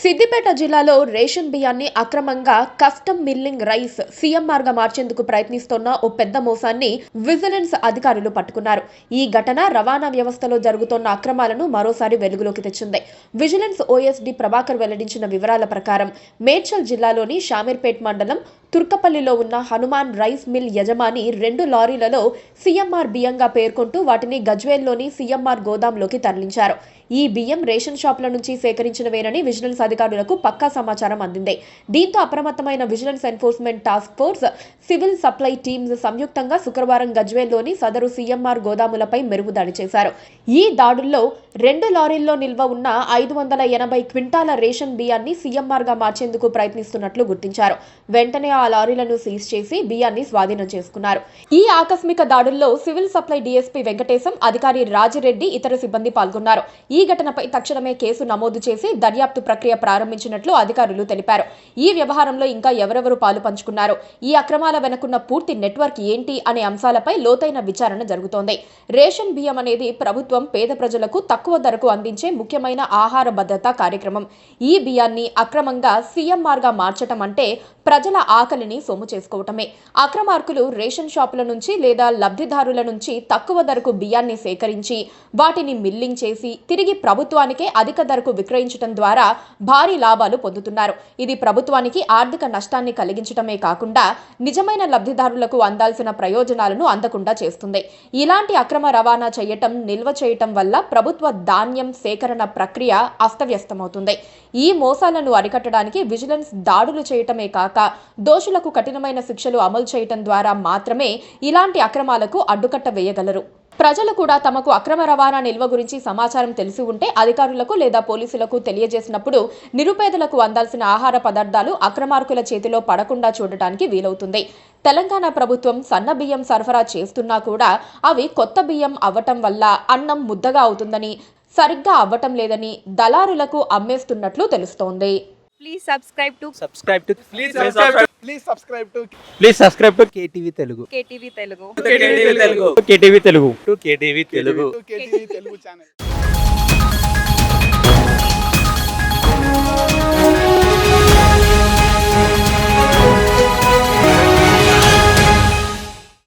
సిద్దిపేట జిల్లాలో రేషన్ బియ్యాన్ని అక్రమంగా కస్టమ్ మిల్లింగ్ రైస్ సీఎంఆర్ గా మార్చేందుకు ప్రయత్నిస్తున్న ఓ పెద్ద మోసాన్ని విజిలెన్స్ అధికారులు పట్టుకున్నారు. ఈ ఘటన రవాణా వ్యవస్థలో జరుగుతున్న అక్రమాలను మరోసారి వెలుగులోకి తెచ్చింది. విజిలెన్స్ ఓఎస్డీ ప్రభాకర్ వెల్లడించిన వివరాల ప్రకారం మేడ్చల్ జిల్లాలోని షామీర్పేట్ మండలం తుర్కపల్లిలో ఉన్న హనుమాన్ రైస్ మిల్ యజమాని 2 లారీలలో సీఎంఆర్ బియ్యంగా పేర్కొంటూ వాటిని గజ్వేల్లోని సీఎంఆర్ గోదాంలోకి తరలించారు. ఈ బియ్యం రేషన్ షాపుల నుంచి సేకరించినవేనని విజిలెన్స్ అధికారులకు పక్కా సమాచారం అందింది. దీంతో అప్రమత్తమైన vigilance enforcement task force, civil supply teams సంయుక్తంగా శుక్రవారం గజ్వేల్లోని సదరు సీఎంఆర్ గోదాములపై మెరుపుదాడి చేశారు. ఈ దాడుల్లో 2 లారీల్లో నిల్వ ఉన్న 580 క్వింటాల రేషన్ బియ్యాన్ని సీఎంఆర్ గా మార్చేందుకు ప్రయత్నిస్తున్నట్లు గుర్తించారు. వెంటనే ఆ లారీలను సీజ్ చేసి బియ్యాన్ని స్వాధీనం చేసుకున్నారు. ఈ ఆకస్మిక దాడుల్లో సివిల్ సప్లై డీఎస్పీ వెంకటేశం, అధికారి రాజిరెడ్డి, ఇతర సిబ్బంది పాల్గొన్నారు. ఈ ఘటనపై తక్షణమే కేసు నమోదు చేసి దర్యాప్తు ప్రక్రియ ప్రారంభించినట్లు అధికారులు తెలిపారు. ఈ వ్యవహారంలో ఇంకా ఎవరెవరు పాలు పంచుకున్నారు, ఈ అక్రమాల వెనుకున్న పూర్తి నెట్వర్క్ ఏంటి అనే అంశాలపై లోతైన విచారణ జరుగుతోంది. రేషన్ బియ్యం అనేది ప్రభుత్వం పేద ప్రజలకు తక్కువ ధరకు అందించే ముఖ్యమైన ఆహార భద్రతా కార్యక్రమం. ఈ బియ్యాన్ని అక్రమంగా సీఎంఆర్ గా మార్చటం అంటే ప్రజల ఆకలిని సొమ్ము చేసుకోవటమే. అక్రమార్కులు రేషన్ షాపుల నుంచి లేదా లబ్ధిదారుల నుంచి తక్కువ ధరకు బియ్యాన్ని సేకరించి వాటిని మిల్లింగ్ చేసి తిరిగి ప్రభుత్వానికే అధిక ధరకు విక్రయించడం ద్వారా భారీ లాభాలు పొందుతున్నారు. ఇది ప్రభుత్వానికి ఆర్థిక నష్టాన్ని కలిగించడమే కాకుండా నిజమైన లబ్ధిదారులకు అందాల్సిన ప్రయోజనాలను అందకుండా చేస్తుంది. ఇలాంటి అక్రమ రవాణా చేయటం, నిల్వ చేయటం వల్ల ప్రభుత్వ ధాన్యం సేకరణ ప్రక్రియ అస్తవ్యస్తమవుతుంది. ఈ మోసాలను అరికట్టడానికి విజిలెన్స్ దాడులు చేయటమే కాక దోషులకు కఠినమైన శిక్షలు అమలు చేయటం ద్వారా మాత్రమే ఇలాంటి అక్రమాలకు అడ్డుకట్ట వేయగలరు. ప్రజలు కూడా తమకు అక్రమ రవాణా నిల్వ గురించి సమాచారం తెలిసి ఉంటే అధికారులకు లేదా పోలీసులకు తెలియజేసినప్పుడు నిరుపేదలకు అందాల్సిన ఆహార పదార్థాలు అక్రమార్కుల చేతిలో పడకుండా చూడటానికి వీలవుతుంది. తెలంగాణ ప్రభుత్వం సన్న బియ్యం సరఫరా చేస్తున్నా కూడా అవి కొత్త బియ్యం అవ్వటం వల్ల అన్నం ముద్దగా అవుతుందని, సరిగ్గా అవ్వటం లేదని దళారులకు అమ్మేస్తున్నట్లు తెలుస్తోంది. Please subscribe to KTV Telugu. KTV Telugu. KTV Telugu. KTV Telugu channel.